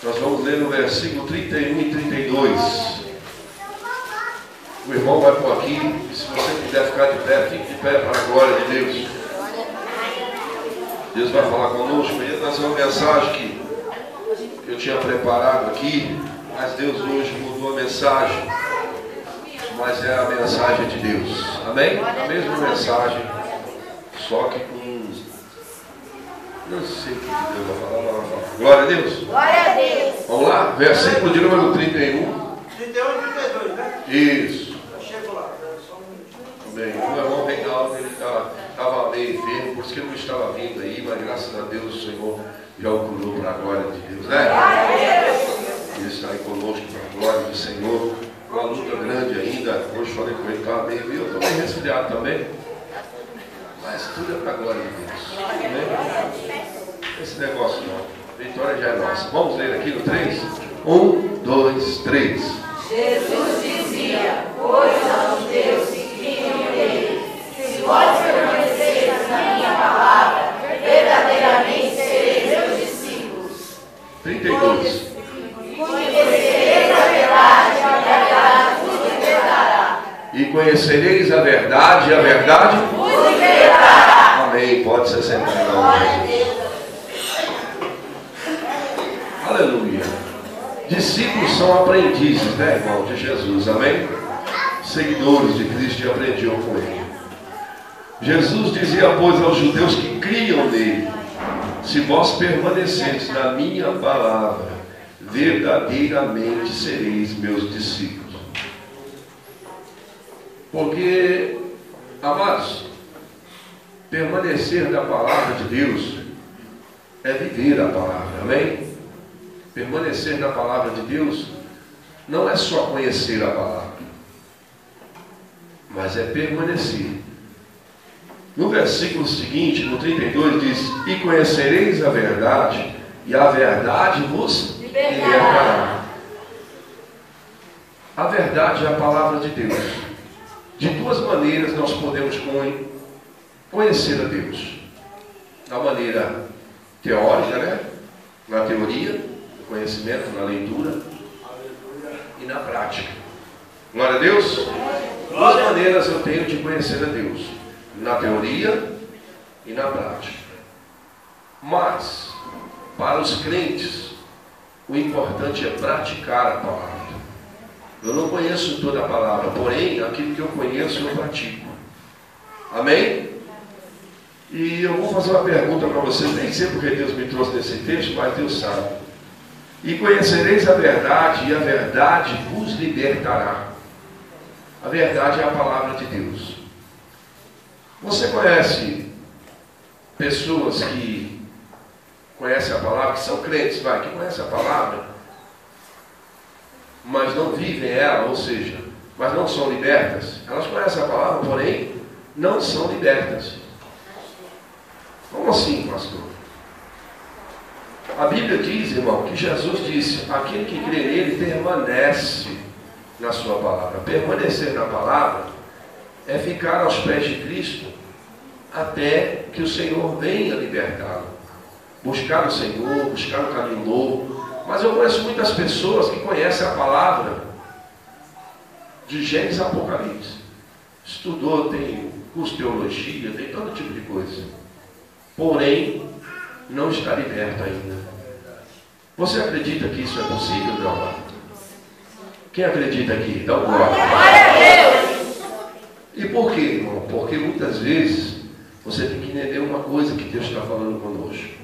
Nós vamos ler no versículo 31 e 32. O irmão vai por aqui. Se você puder ficar de pé, fique de pé para a glória de Deus. Deus vai falar conosco. E nós uma mensagem que eu tinha preparado aqui, mas Deus hoje mudou a mensagem. Mas é a mensagem de Deus. Amém? A mesma mensagem, só que com... Não sei o que Deus vai falar, mas vai falar. Glória a Deus. Glória a Deus. Vamos lá? Versículo de número 31. 31 e 32, né? Isso. Eu chego lá, só um minutinho. Bem, o irmão Reinaldo, ele estava meio enfermo, por isso que ele não estava vindo aí, mas graças a Deus o Senhor já o curou para a glória de Deus, né? Ele está aí conosco para a glória do Senhor. Uma luta grande ainda. Hoje falei com ele, estava meio, eu estou meio resfriado também. Mas tudo é para a glória de Deus. Amém? Esse negócio não. A vitória já é nossa. Vamos ler aqui no 3? 1, 2, 3. Jesus dizia: pois aos judeus que criam nele, se vós permaneceres na minha palavra, verdadeiramente sereis meus discípulos. 32. Conhecereis a verdade, a verdade vos libertará. E conhecereis a verdade, e a verdade Vos libertará. Amém. Pode ser sempre em nome de Jesus. Aleluia. Discípulos são aprendizes, né, irmão, de Jesus. Amém? Seguidores de Cristo e aprendiam com ele. Jesus dizia, pois, aos judeus que criam nele: se vós permanecerdes na minha palavra, verdadeiramente sereis meus discípulos. Porque, amados, permanecer na palavra de Deus é viver a palavra, amém? Permanecer na palavra de Deus não é só conhecer a palavra, mas é permanecer. No versículo seguinte, no 32, diz: e conhecereis a verdade, e a verdade vos libertará. A verdade é a palavra de Deus. De duas maneiras nós podemos conhecer a Deus: da maneira teórica, né? Na teoria, no conhecimento, na leitura, e na prática. Glória a Deus. Duas maneiras eu tenho de conhecer a Deus: na teoria e na prática. Mas para os crentes o importante é praticar a palavra. Eu não conheço toda a palavra, porém aquilo que eu conheço eu pratico. Amém? E eu vou fazer uma pergunta para vocês, nem sei porque Deus me trouxe nesse texto, mas Deus sabe. E conhecereis a verdade, e a verdade vos libertará. A verdade é a palavra de Deus. Você conhece pessoas que conhecem a palavra, que são crentes, que conhecem a palavra, mas não vivem ela, ou seja, mas não são libertas? Elas conhecem a palavra, porém não são libertas. Como assim, pastor? A Bíblia diz, irmão, que Jesus disse: aquele que crê nele permanece na sua palavra. Permanecer na palavra é ficar aos pés de Cristo até que o Senhor venha libertá-lo. Buscar o Senhor, buscar um caminho novo. Mas eu conheço muitas pessoas que conhecem a palavra de Gênesis a Apocalipse. Estudou, tem curso de teologia, tem todo tipo de coisa. Porém, não está liberto ainda. Você acredita que isso é possível, meu amado? Quem acredita aqui? Dá um glória. E por quê, irmão? Porque muitas vezes você tem que entender uma coisa que Deus está falando conosco.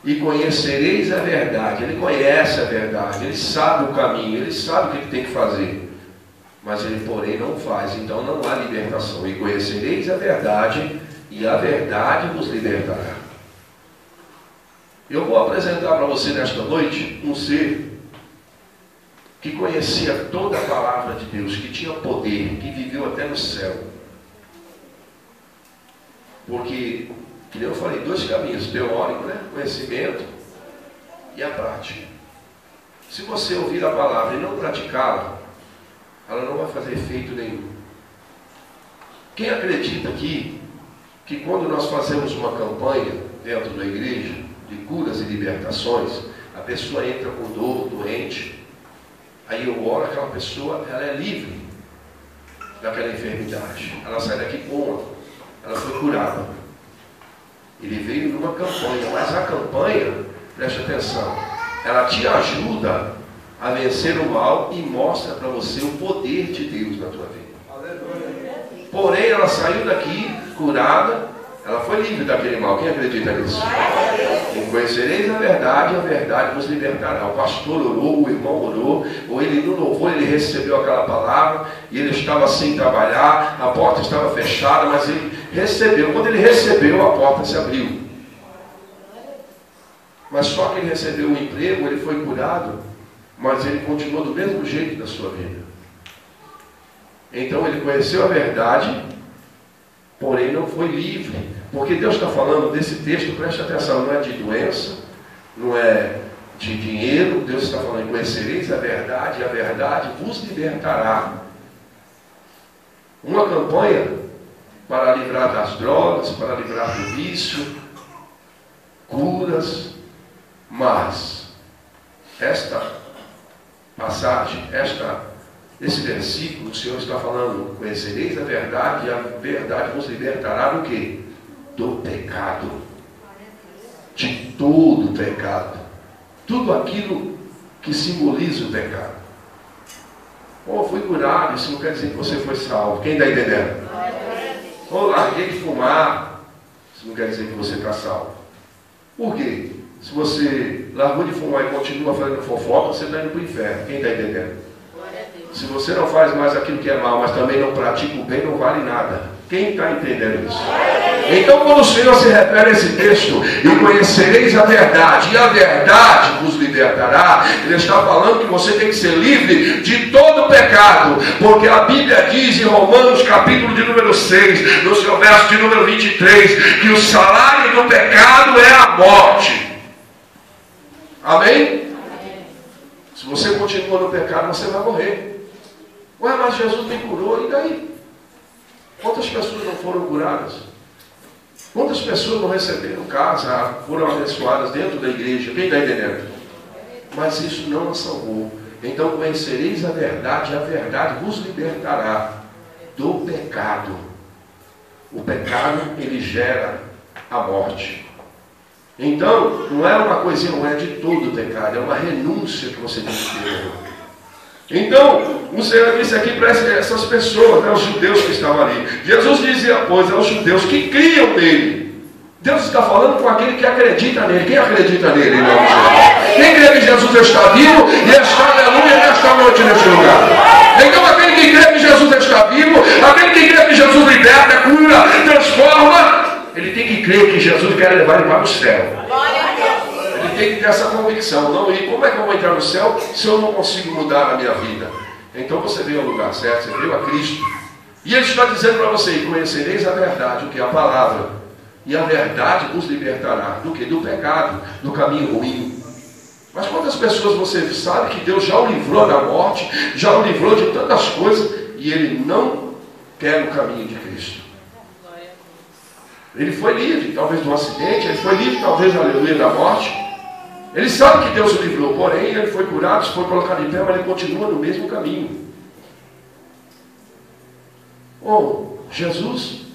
E conhecereis a verdade. Ele conhece a verdade, ele sabe o caminho, ele sabe o que ele tem que fazer, mas ele porém não faz. Então não há libertação. E conhecereis a verdade, e a verdade vos libertará. Eu vou apresentar para você nesta noite um ser que conhecia toda a palavra de Deus, que tinha poder, que viveu até no céu. Porque, que nem eu falei, dois caminhos: teórico, né? Conhecimento, e a prática. Se você ouvir a palavra e não praticá-la, ela não vai fazer efeito nenhum. Quem acredita aqui que quando nós fazemos uma campanha dentro da igreja de curas e libertações, a pessoa entra com dor, doente, aí eu oro, aquela pessoa, ela é livre daquela enfermidade. Ela sai daqui boa, ela foi curada. Ele veio numa campanha, mas a campanha, preste atenção, ela te ajuda a vencer o mal e mostra para você o poder de Deus na tua vida. Porém, ela saiu daqui curada, ela foi livre daquele mal. Quem acredita nisso? E conhecereis a verdade vos libertará. O pastor orou, o irmão orou, ou ele no louvor, ele recebeu aquela palavra, e ele estava sem trabalhar, a porta estava fechada, mas ele recebeu. Quando ele recebeu, a porta se abriu. Mas só que ele recebeu o emprego, ele foi curado, mas ele continuou do mesmo jeito da sua vida. Então ele conheceu a verdade, porém não foi livre. Porque Deus está falando desse texto, preste atenção, não é de doença, não é de dinheiro. Deus está falando, conhecereis a verdade, e a verdade vos libertará. Uma campanha para livrar das drogas, para livrar do vício, curas, mas esta passagem, esse versículo, o Senhor está falando, conhecereis a verdade, e a verdade vos libertará do quê? Do pecado. De todo o pecado. Tudo aquilo que simboliza o pecado. Oh, fui curado, isso não quer dizer que você foi salvo. Quem está entendendo? Oh, larguei de fumar, isso não quer dizer que você está salvo. Por quê? Se você largou de fumar e continua fazendo fofoca, você está indo para o inferno. Quem está entendendo? Se você não faz mais aquilo que é mal, mas também não pratica o bem, não vale nada. Quem está entendendo isso? Então, quando o Senhor se refere a esse texto, e conhecereis a verdade, e a verdade vos libertará, Ele está falando que você tem que ser livre de todo pecado, porque a Bíblia diz em Romanos, capítulo de número 6, no seu verso de número 23, que o salário do pecado é a morte. Amém? Se você continua no pecado, você vai morrer. Ué, mas Jesus me curou, e daí? Quantas pessoas não foram curadas? Quantas pessoas não receberam casa, foram abençoadas dentro da igreja? Quem está entendendo? Mas isso não as salvou. Então conhecereis a verdade vos libertará do pecado. O pecado, ele gera a morte. Então, não é uma coisinha, não é de todo o pecado, é uma renúncia que você tem que ter. Então, o Senhor disse aqui para essas pessoas, né, os judeus que estavam ali. Jesus dizia, pois, aos judeus que criam nele. Deus está falando com aquele que acredita nele. Quem acredita nele, irmão? Quem crê que Jesus está vivo e está, aleluia, nesta noite, neste lugar? Então, aquele que crê que Jesus está vivo, aquele que crê que Jesus liberta, cura, transforma, ele tem que crer que Jesus quer levar ele para o céu. Ele tem que ter essa convicção. Não, e como é que eu vou entrar no céu se eu não consigo mudar a minha vida? Então você veio ao lugar certo, você veio a Cristo. E Ele está dizendo para você, conhecereis a verdade, o que é a palavra. E a verdade vos libertará. Do que? Do pecado, do caminho ruim. Mas quantas pessoas você sabe que Deus já o livrou da morte, já o livrou de tantas coisas, e ele não quer o caminho de Cristo? Ele foi livre, talvez, de um acidente, ele foi livre, talvez, aleluia, da morte. Ele sabe que Deus o livrou, porém, ele foi curado, foi colocado em pé, mas ele continua no mesmo caminho. Oh, Jesus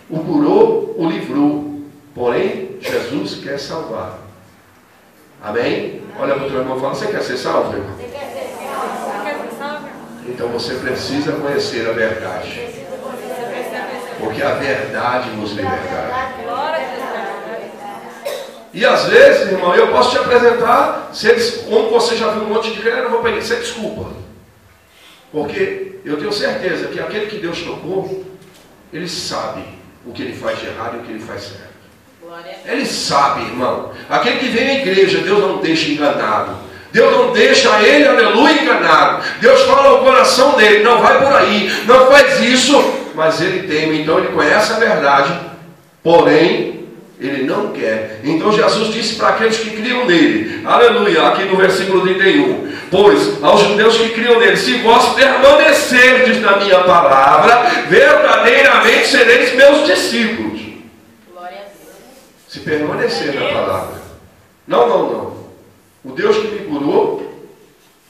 o curou, o livrou, porém, Jesus quer salvar. Amém? Olha para o teu irmão e fala, você quer ser salvo, irmão? Então você precisa conhecer a verdade. Porque a verdade nos libertará. E às vezes, irmão, eu posso te apresentar, como você já viu um monte de gente, eu não vou pedir, você desculpa. Porque eu tenho certeza que aquele que Deus tocou, ele sabe o que ele faz de errado e o que ele faz certo. Ele sabe, irmão. Aquele que vem à igreja, Deus não deixa enganado. Deus não deixa ele, aleluia, enganado. Deus fala ao coração dele, não vai por aí, não faz isso. Mas ele teme, então ele conhece a verdade, porém, ele não quer. Então Jesus disse para aqueles que criam nele, aleluia, aqui no versículo 31, pois aos judeus que criam nele, se vós permanecerdes na minha palavra, verdadeiramente sereis meus discípulos. Se permanecer na palavra. Não. o Deus que me curou,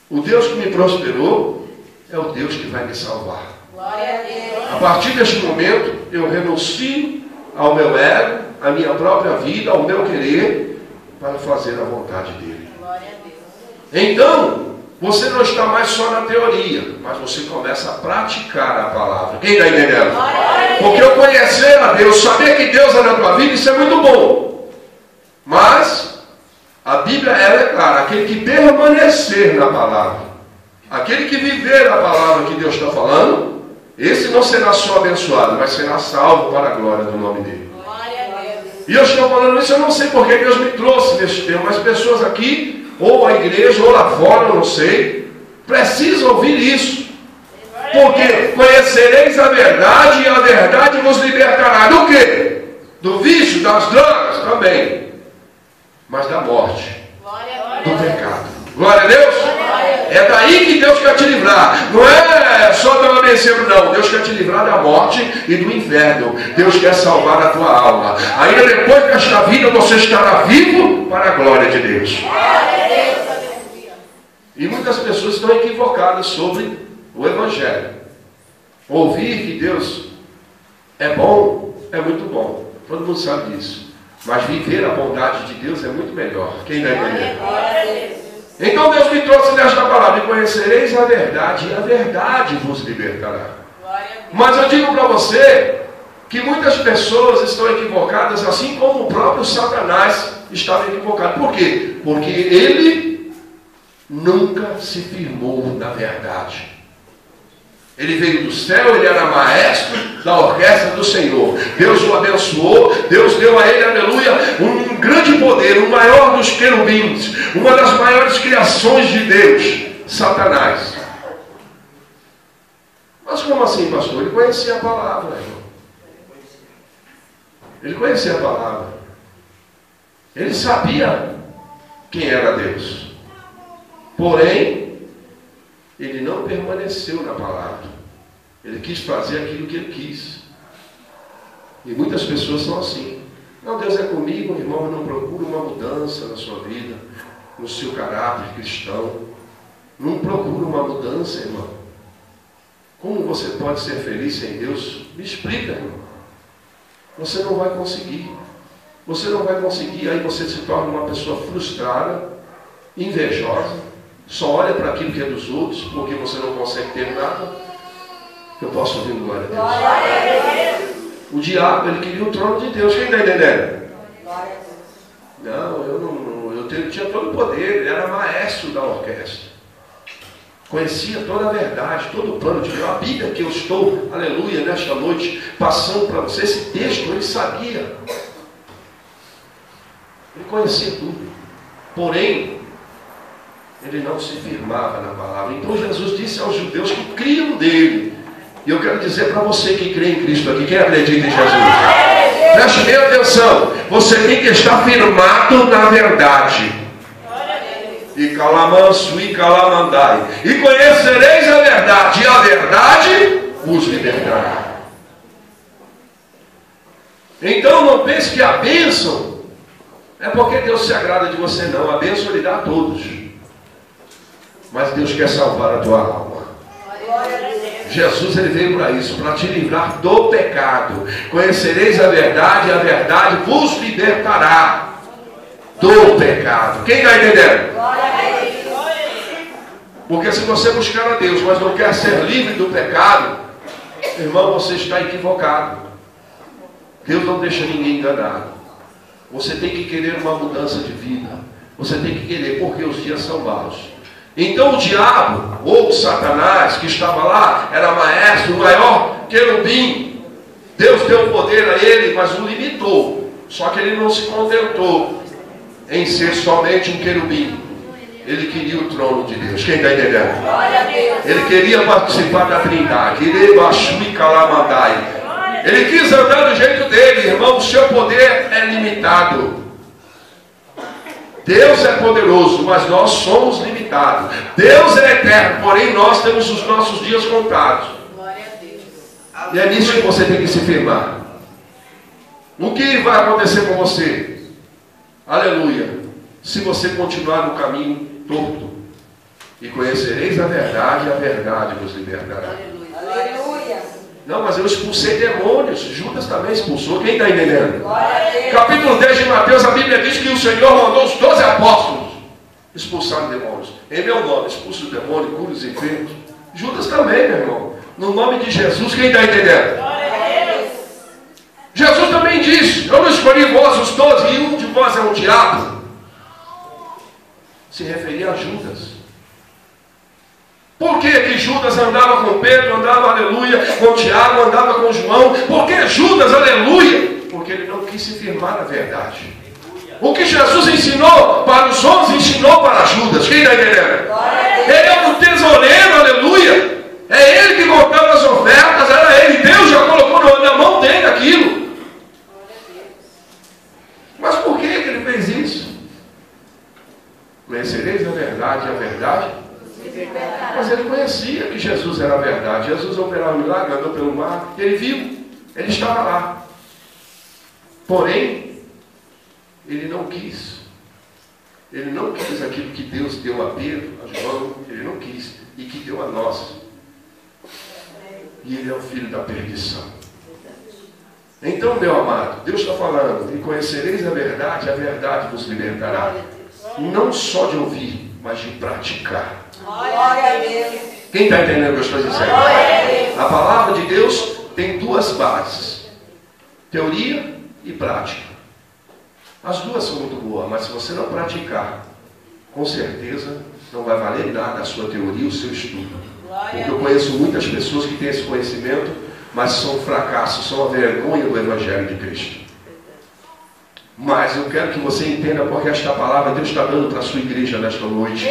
o Deus que me prosperou, é o Deus que vai me salvar. Glória a Deus. A partir deste momento, eu renuncio ao meu ego, à minha própria vida, ao meu querer, para fazer a vontade dele. Glória a Deus. Então, você não está mais só na teoria, mas você começa a praticar a palavra. Quem está entendendo? Porque eu conhecer a Deus, saber que Deus é na tua vida, isso é muito bom. Mas a Bíblia, ela é clara: aquele que permanecer na palavra, aquele que viver a palavra que Deus está falando, esse não será só abençoado, mas será salvo para a glória do nome dele. Glória a Deus. E eu estou falando isso, eu não sei porque Deus me trouxe nesse tempo, mas pessoas aqui, ou a igreja, ou lá fora, eu não sei, precisam ouvir isso. Porque conhecereis a verdade e a verdade vos libertará. Do quê? Do vício, das drogas também. Mas da morte, do pecado. Glória a Deus. É daí que Deus quer te livrar. Não é só pela vencendo, não. Deus quer te livrar da morte e do inferno. Deus quer salvar a tua alma. Ainda depois desta vida você estará vivo para a glória de Deus. E muitas pessoas estão equivocadas sobre o Evangelho. Ouvir que Deus é bom, é muito bom. Todo mundo sabe disso. Mas viver a bondade de Deus é muito melhor. Quem está entendendo? Então Deus me trouxe nesta palavra: e conhecereis a verdade, e a verdade vos libertará. Mas eu digo para você que muitas pessoas estão equivocadas, assim como o próprio Satanás estava equivocado. Por quê? Porque ele nunca se firmou na verdade. Ele veio do céu, ele era maestro da orquestra do Senhor. Deus o abençoou, Deus deu a ele, aleluia, um grande poder, o maior dos querubins, uma das maiores criações de Deus, Satanás. Mas como assim, pastor? Ele conhecia a palavra, irmão. Ele conhecia a palavra. Ele sabia quem era Deus. Porém, ele não permaneceu na palavra. Ele quis fazer aquilo que ele quis. E muitas pessoas são assim. Não, Deus é comigo, irmão, eu não procuro uma mudança na sua vida, no seu caráter cristão. Não procuro uma mudança, irmão. Como você pode ser feliz sem Deus? Me explica, irmão. Você não vai conseguir. Você não vai conseguir, aí você se torna uma pessoa frustrada, invejosa, só olha para aquilo que é dos outros, porque você não consegue ter nada. Eu posso ouvir glória a Deus. O diabo, ele queria o trono de Deus. Quem está entendendo? Não, eu tinha todo o poder. Ele era maestro da orquestra. Conhecia toda a verdade, todo o plano de Deus. A Bíblia que eu estou, aleluia, nesta noite, passando para você, esse texto, ele sabia. Ele conhecia tudo. Porém, ele não se firmava na palavra. Então Jesus disse aos judeus que criam nele. E eu quero dizer para você que crê em Cristo aqui, quem acredita em Jesus, preste bem atenção. Você tem que estar firmado na verdade. E calamanso e calamandai. E conhecereis a verdade, e a verdade vos libertará. Então não pense que a bênção é porque Deus se agrada de você, não. A bênção ele dá a todos. Mas Deus quer salvar a tua alma. Jesus ele veio para isso, para te livrar do pecado. Conhecereis a verdade vos libertará do pecado. Quem está entendendo? Porque se você buscar a Deus, mas não quer ser livre do pecado, irmão, você está equivocado. Deus não deixa ninguém enganado. Você tem que querer uma mudança de vida. Você tem que querer, porque os dias são maus. Então o diabo, ou Satanás, que estava lá, era maestro, o maior querubim. Deus deu poder a ele, mas o limitou. Só que ele não se contentou em ser somente um querubim. Ele queria o trono de Deus. Quem está entendendo? Ele queria participar da Trindade. Ele quis andar do jeito dele, irmão. O seu poder é limitado. Deus é poderoso, mas nós somos limitados. Deus é eterno, porém nós temos os nossos dias contados. E é nisso que você tem que se firmar. O que vai acontecer com você? Aleluia. se você continuar no caminho torto. E conhecereis a verdade vos libertará. Aleluia. Não, mas eu expulsei demônios. Judas também expulsou. Quem está entendendo? Capítulo 10 de Mateus, a Bíblia diz que o Senhor mandou os 12 apóstolos expulsar demônios. Em meu nome, expulso o demônio, cura os enfermos. Judas também, meu irmão. No nome de Jesus, quem está entendendo? Jesus também disse: eu não escolhi vós os 12 e um de vós é um diabo. Se referia a Judas. Por que Judas andava com Pedro, andava, aleluia, com Tiago, andava com João? Por que Judas, aleluia? Porque ele não quis se firmar na verdade. O que Jesus ensinou para os 11, ensinou para Judas. Quem está entendendo? Ele é o tesoureiro, aleluia. É ele que contava as ofertas, era ele. Deus já colocou na mão dele aquilo. Mas por que ele fez isso? Conhecereis a verdade. Mas ele conhecia que Jesus era a verdade. Jesus operava um milagre, andou pelo mar. Ele viu, ele estava lá. Porém, ele não quis. Ele não quis aquilo que Deus deu a Pedro, a João. Ele não quis. E que deu a nós. E ele é o filho da perdição. Então, meu amado, Deus está falando: e conhecereis a verdade vos libertará. Não só de ouvir, mas de praticar. Glória a Deus. Quem está entendendo o que eu estou dizendo? A palavra de Deus tem duas bases: teoria e prática. As duas são muito boas, mas se você não praticar, com certeza não vai valer nada a sua teoria, o seu estudo. Porque eu conheço muitas pessoas que têm esse conhecimento, mas são fracassos, são a vergonha do Evangelho de Cristo. Mas eu quero que você entenda, porque esta palavra Deus está dando para a sua igreja nesta noite.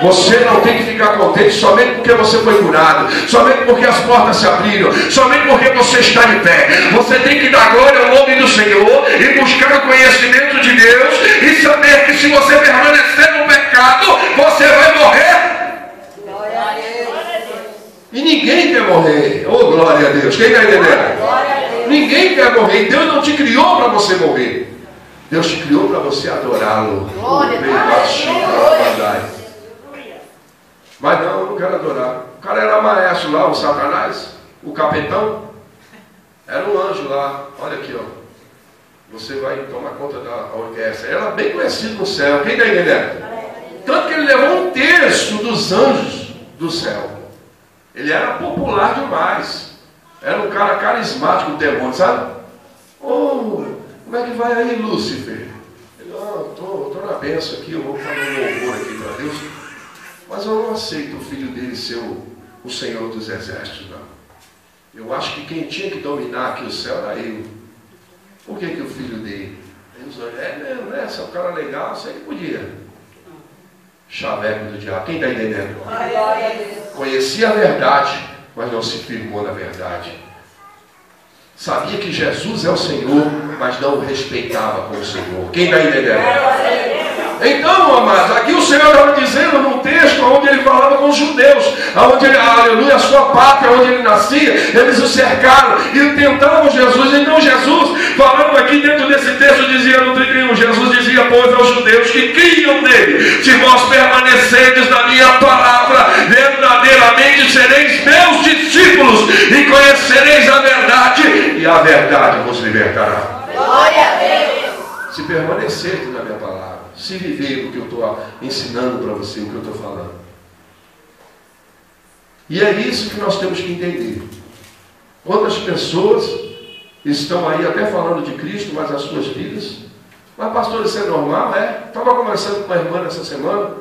Você não tem que ficar contente somente porque você foi curado, somente porque as portas se abriram, somente porque você está de pé. Você tem que dar glória ao nome do Senhor e buscar o conhecimento de Deus e saber que se você permanecer no pecado, você vai morrer. Glória a Deus. E ninguém quer morrer. Oh, glória a Deus. Quem está entendendo? Ninguém quer morrer. Deus não te criou para você morrer. Deus te criou para você adorá-lo. Mas não, eu não quero adorar. O cara era maestro lá, o Satanás, o capetão. Era um anjo lá. Olha aqui, ó. Você vai tomar conta da orquestra. Era bem conhecido no céu. Quem está entendendo? Tanto que ele levou um terço dos anjos do céu. Ele era popular demais. Era um cara carismático, o demônio, sabe? Oh, como é que vai aí, Lúcifer? Ele, estou na benção aqui, eu vou fazer um louvor aqui para Deus. Mas eu não aceito o filho dele ser o Senhor dos Exércitos, não. Eu acho que quem tinha que dominar aqui o céu era eu. Por que o filho dele? Mesmo, né? Se é um cara legal, você que podia. Chaveco do diabo. Quem está entendendo? Conhecia a verdade, mas não se firmou na verdade. Sabia que Jesus é o Senhor, mas não o respeitava como Senhor. Quem está entendendo? Então, amados, aqui o Senhor estava dizendo num texto onde ele falava com os judeus, onde ele, aleluia, a sua pátria, onde ele nascia, eles o cercaram e tentavam Jesus. Então Jesus, falando aqui dentro desse texto, dizia no 31, Jesus dizia, pois aos judeus que criam nele, se vós permanecerdes na minha palavra, verdadeiramente sereis meus discípulos e conhecereis a verdade, e a verdade vos libertará. Glória a Deus. Se permanecerdes na minha palavra, se viver o que eu estou ensinando para você, o que eu estou falando. E é isso que nós temos que entender. Quantas pessoas estão aí até falando de Cristo, mas as suas vidas. Mas pastor, isso é normal? Estava conversando com uma irmã nessa semana.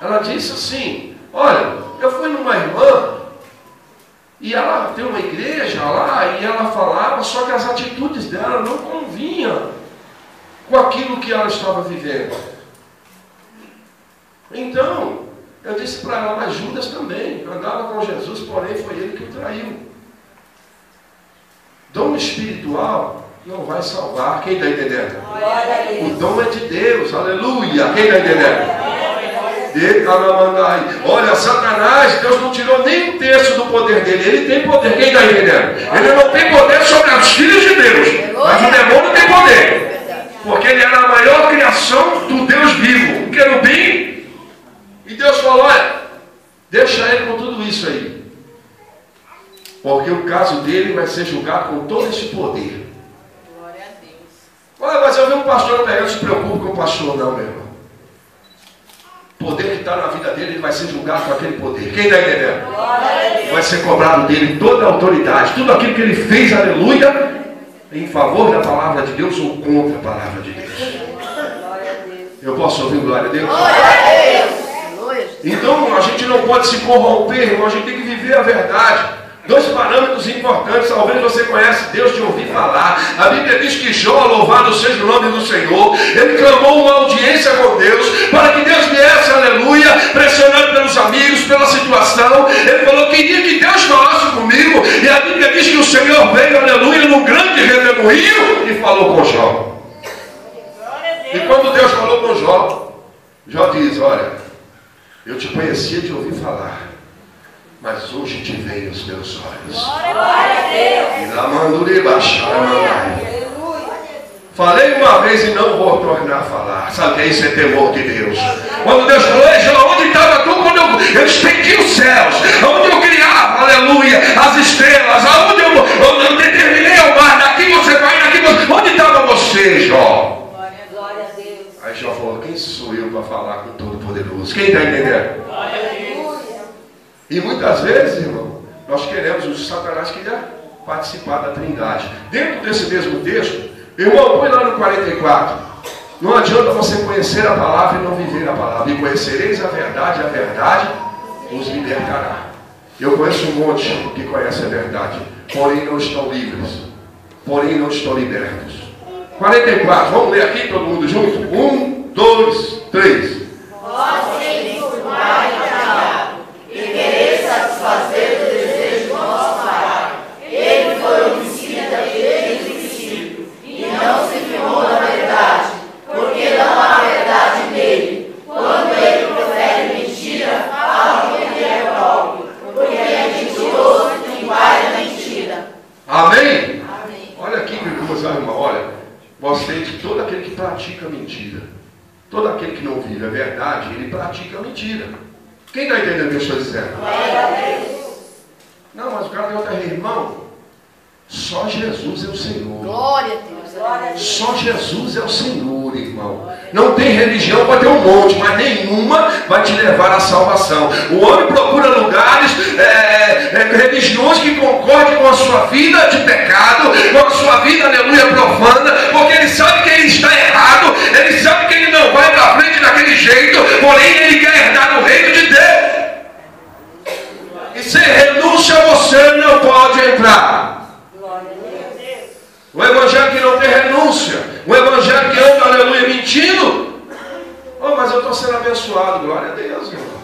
Ela disse assim, olha, eu fui numa irmã e ela tem uma igreja lá e ela falava, só que as atitudes dela não convinham com aquilo que ela estava vivendo. Então, eu disse para ela, mas Judas também andava com Jesus, porém foi ele que o traiu. Dom espiritual não vai salvar. Quem está entendendo? O dom é de Deus, aleluia. Quem está entendendo? Olha, Satanás, Deus não tirou nem um terço do poder dele. Ele tem poder. Quem está entendendo? Ele não tem poder sobre os filhos de Deus, mas o demônio tem poder. Porque ele era a maior criação do Deus vivo, um querubim. E Deus falou, olha, deixa ele com tudo isso aí. Porque o caso dele vai ser julgado com todo esse poder. Glória a Deus. Olha, mas eu vi um pastor pregando, não se preocupe com o pastor não, meu irmão. O poder que está na vida dele, ele vai ser julgado com aquele poder. Quem está entendendo? Glória a Deus. Vai ser cobrado dele toda a autoridade. Tudo aquilo que ele fez, aleluia, em favor da palavra de Deus ou contra a palavra de Deus. Glória a Deus. Eu posso ouvir glória a Deus? Glória a Deus. Então a gente não pode se corromper, irmão. A gente tem que viver a verdade. Dois parâmetros importantes, talvez você conhece Deus de ouvir falar. A Bíblia diz que Jó, louvado seja o nome do Senhor, ele clamou uma audiência com Deus, para que Deus viesse, aleluia, pressionado pelos amigos, pela situação. Ele falou, queria que Deus falasse comigo, e a Bíblia diz que o Senhor veio, aleluia, num grande redemoinho e falou com Jó. E quando Deus falou com Jó, Jó diz, olha, eu te conhecia de ouvir falar, mas hoje te veio os teus olhos. Glória a Deus. E lá mandou lhe baixar, falei uma vez e não vou tornar a falar. Sabe o que é isso? É temor de Deus. Quando Deus falou, ei, Jó, onde estava tu quando eu estendi os céus? Onde eu criava, aleluia, as estrelas? Aonde eu determinei o mar? Daqui você vai, daqui você... Onde estava você, Jó? Glória a Deus. Aí Jó falou, quem sou eu para falar com o Todo-Poderoso? Quem está entendendo? Glória a Deus. E muitas vezes, irmão, nós queremos, o Satanás queria participar da Trindade. Dentro desse mesmo texto, irmão, põe lá no 44. Não adianta você conhecer a palavra e não viver a palavra. E conhecereis a verdade os libertará. Eu conheço um monte que conhece a verdade, porém não estão livres, porém não estão libertos. 44, vamos ler aqui todo mundo junto? 1, 2, 3. Vós tendes por mais amado e quereis satisfazer o desejo do nosso Pai. Ele foi homicida desde o princípio e não se firmou na verdade, porque não há verdade nele. Quando ele profere mentira, fala que ele é próprio, porque é mentiroso e pai da mentira. Amém? Amém. Olha aqui, meu irmão, olha. Vós tendes todo aquele que pratica mentira. Todo aquele que não vive a verdade, ele pratica a mentira. Quem está entendendo o que eu estou dizendo? Não, mas o cara tem outra irmão. Só Jesus é o Senhor. Glória a Deus. Glória a Deus. Só Jesus é o Senhor, irmão. Não tem religião, pode ter um monte, mas nenhuma vai te levar à salvação. O homem procura lugares, religiões que concordem com a sua vida de pecado, com a sua vida, aleluia, profana, porque ele sabe que ele está errado, ele sabe que ele não vai para frente daquele jeito, porém ele quer herdar o reino de Deus. E sem renúncia você não pode entrar. O evangelho que não tem renúncia, o evangelho que anda, aleluia, mentindo. Oh, mas eu estou sendo abençoado, glória a Deus, irmão.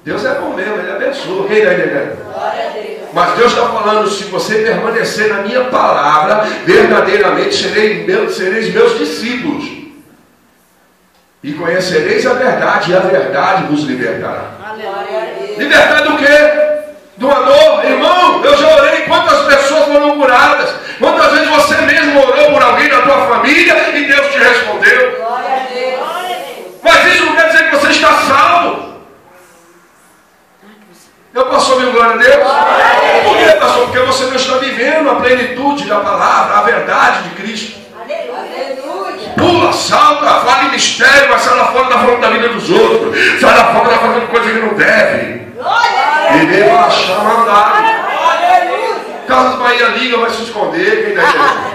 Deus é bom mesmo, ele abençoa. Quem está entendendo? Glória a Deus. Mas Deus está falando, se você permanecer na minha palavra, verdadeiramente sereis meus discípulos. E conhecereis a verdade, e a verdade vos libertará. Glória a Deus. Libertar do quê? De uma dor, irmão, eu já orei, quantas pessoas foram curadas? Quantas vezes você mesmo orou por alguém na tua família e Deus te respondeu? Glória a Deus. Mas isso não quer dizer que você está salvo. Eu posso ouvir glória a Deus? Por quê, pastor? Porque você não está vivendo a plenitude da palavra, a verdade de Cristo. Aleluia. Pula, salta, fala em mistério, mas sai lá fora, está falando da vida dos outros. Sai lá fora, está fazendo coisa que não deve. E deve achar mandado. Casas Bahia Liga vai se esconder, quem está entendendo?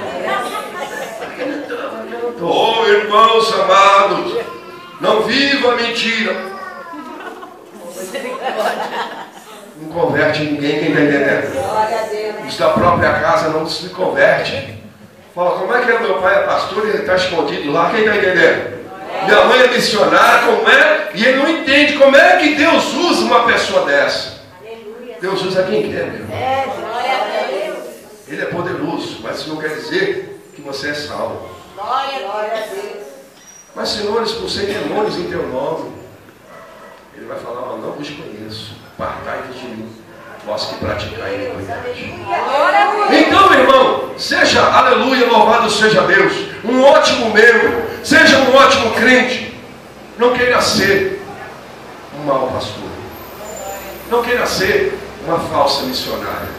Oh, irmãos amados, não viva a mentira. Não converte ninguém, quem está entendendo? Glória a Deus. Os da própria casa não se converte. Fala, como é que é? Meu pai é pastor e ele está escondido lá, quem está entendendo? Minha mãe é missionária, como é? E ele não entende como é que Deus usa uma pessoa dessa. Deus usa quem quer, meu irmão. Glória a Deus. Ele é poderoso, mas isso não quer dizer que você é salvo. Glória a Deus. Mas, Senhor, expulsei demônios em teu nome. Ele vai falar, mas não vos conheço. Apartai-vos de mim, vós que praticai iniquidade. Então, meu irmão, seja, aleluia, louvado seja Deus. um ótimo membro, seja um ótimo crente. Não queira ser um mau pastor. Não queira ser uma falsa missionária.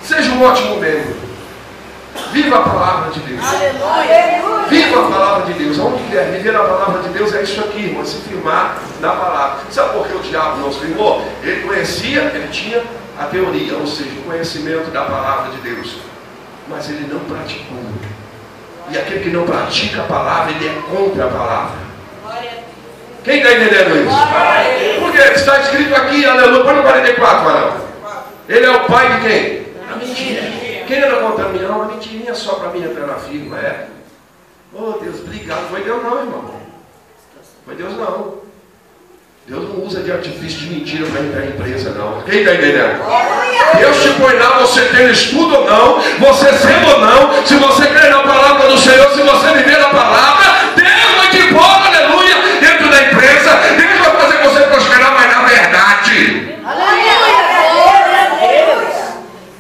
Seja um ótimo membro. Viva a palavra de Deus. Aleluia. Viva a palavra de Deus. Onde quer viver a palavra de Deus é isso aqui, irmão. Se firmar na palavra. Sabe por que o diabo não se firmou? Ele conhecia, ele tinha a teoria, ou seja, o conhecimento da palavra de Deus. Mas ele não praticou. E aquele que não pratica a palavra, ele é contra a palavra. Quem está entendendo isso? Porque está escrito aqui, aleluia, põe no 44, Arão. Ele é o pai de quem? A mentira. Quem anda contando mim? Não, uma mentirinha só para mim entrar na firma, é? Oh Deus, obrigado. Foi Deus não, irmão. Foi Deus não. Deus não usa de artifício de mentira para entrar em empresa, não. Quem está entendendo? Deus te põe lá, você tem estudo ou não, você sendo ou não, se você crer na palavra do Senhor, se você viver a palavra, Deus vai te pôr, aleluia, dentro da empresa. Deus vai fazer você prosperar, mas na verdade.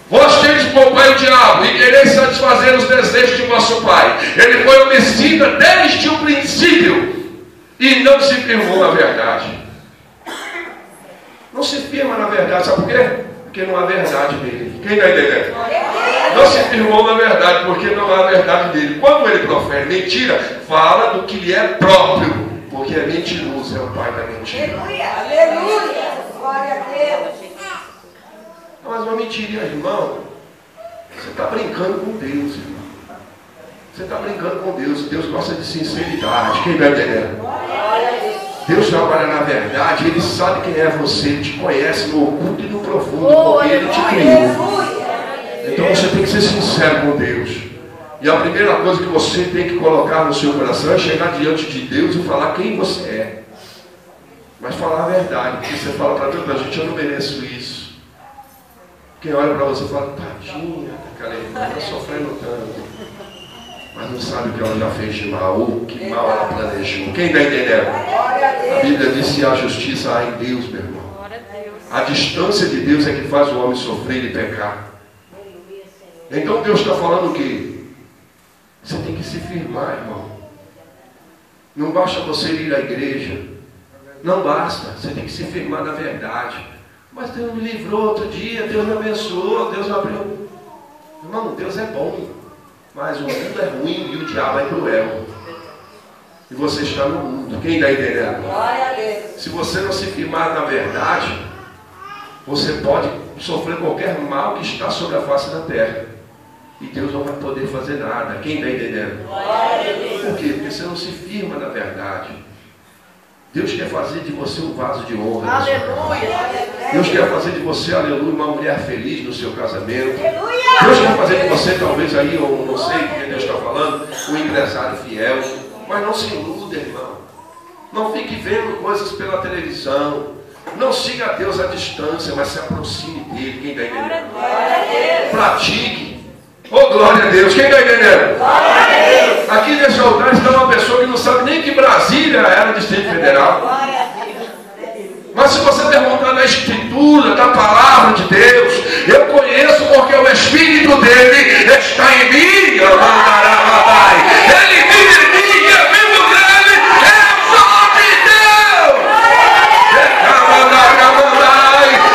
Vós tendes por pai o diabo e quereis satisfazer os desejos de vosso pai. Ele foi homicida desde o princípio e não se firmou na verdade. Não se firma na verdade, sabe por quê? Porque não há verdade nele. Quem está entendendo? Não se firmou na verdade, porque não há verdade dele. Quando ele profere mentira, fala do que lhe é próprio, porque é mentiroso, é o pai da mentira. Aleluia. Glória a Deus. Mas uma mentirinha, irmão, você está brincando com Deus, irmão. Você está brincando com Deus. Deus gosta de sinceridade. Quem está entendendo? Deus trabalha na verdade. Ele sabe quem é você. Ele te conhece no oculto e no profundo, porque Ele te criou. Então você tem que ser sincero com Deus. E a primeira coisa que você tem que colocar no seu coração é chegar diante de Deus e falar quem você é. Mas falar a verdade. Porque você fala para tanta gente, eu não mereço isso. Quem olha para você e fala, tadinha, aquela irmã está sofrendo tanto. Mas não sabe o que ela já fez de mal, ou que mal ela planejou. Quem está entendendo? A Bíblia diz que a justiça há em Deus, meu irmão. A distância de Deus é que faz o homem sofrer e pecar. Então Deus está falando o quê? Você tem que se firmar, irmão. Não basta você ir à igreja. Não basta. Você tem que se firmar na verdade. Mas Deus me livrou outro dia, Deus me abençoou, Deus me abriu. Irmão, Deus é bom, mas o mundo é ruim e o diabo é cruel. E você está no mundo. Quem está entendendo? Se você não se firmar na verdade, você pode sofrer qualquer mal que está sobre a face da terra. E Deus não vai poder fazer nada. Quem está entendendo? Por quê? Porque você não se firma na verdade. Deus quer fazer de você um vaso de honra. Aleluia. Deus quer fazer de você, aleluia, uma mulher feliz no seu casamento. Aleluia. Deus quer fazer de você, talvez aí, eu não sei o que Deus está falando, um empresário fiel. Mas não se iluda, irmão. Não fique vendo coisas pela televisão. Não siga a Deus à distância, mas se aproxime dele. Quem está entendendo? Pratique. Oh, glória a Deus. Quem está entendendo? Glória a Deus. Aqui nesse altar está uma pessoa que não sabe nem que Brasília era Distrito Federal. Mas se você perguntar na Escritura, da palavra de Deus, eu conheço porque o Espírito dele está em mim. Ele vive em mim, eu vivo nele. É só de Deus.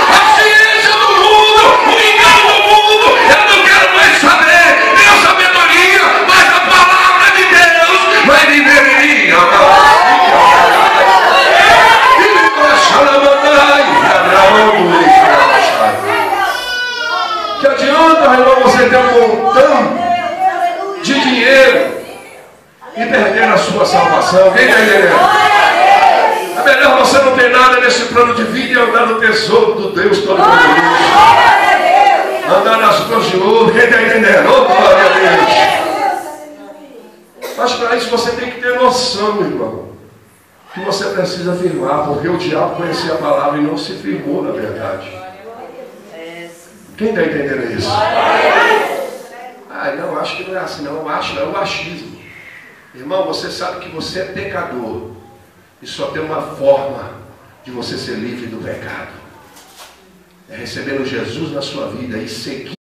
A ciência do mundo, o engano do mundo, eu não quero mais saber. Tenho sabedoria, mas a palavra de Deus vai viver em mim. Que adianta, irmão, você ter um montão de dinheiro e perder a sua salvação? Quem está entendendo? É melhor você não ter nada nesse plano de vida e andar no tesouro do Deus Todo-Poderoso. Andar nas ruas de ouro. Quem está entendendo? Oh, glória a Deus. Mas para isso você tem que ter noção, irmão, que você precisa firmar, porque o diabo conhecia a palavra e não se firmou na verdade. Quem está entendendo isso? Ah, não, acho que não é assim, não. Eu acho, não é o achismo. Irmão, você sabe que você é pecador. E só tem uma forma de você ser livre do pecado. É recebendo Jesus na sua vida e seguir.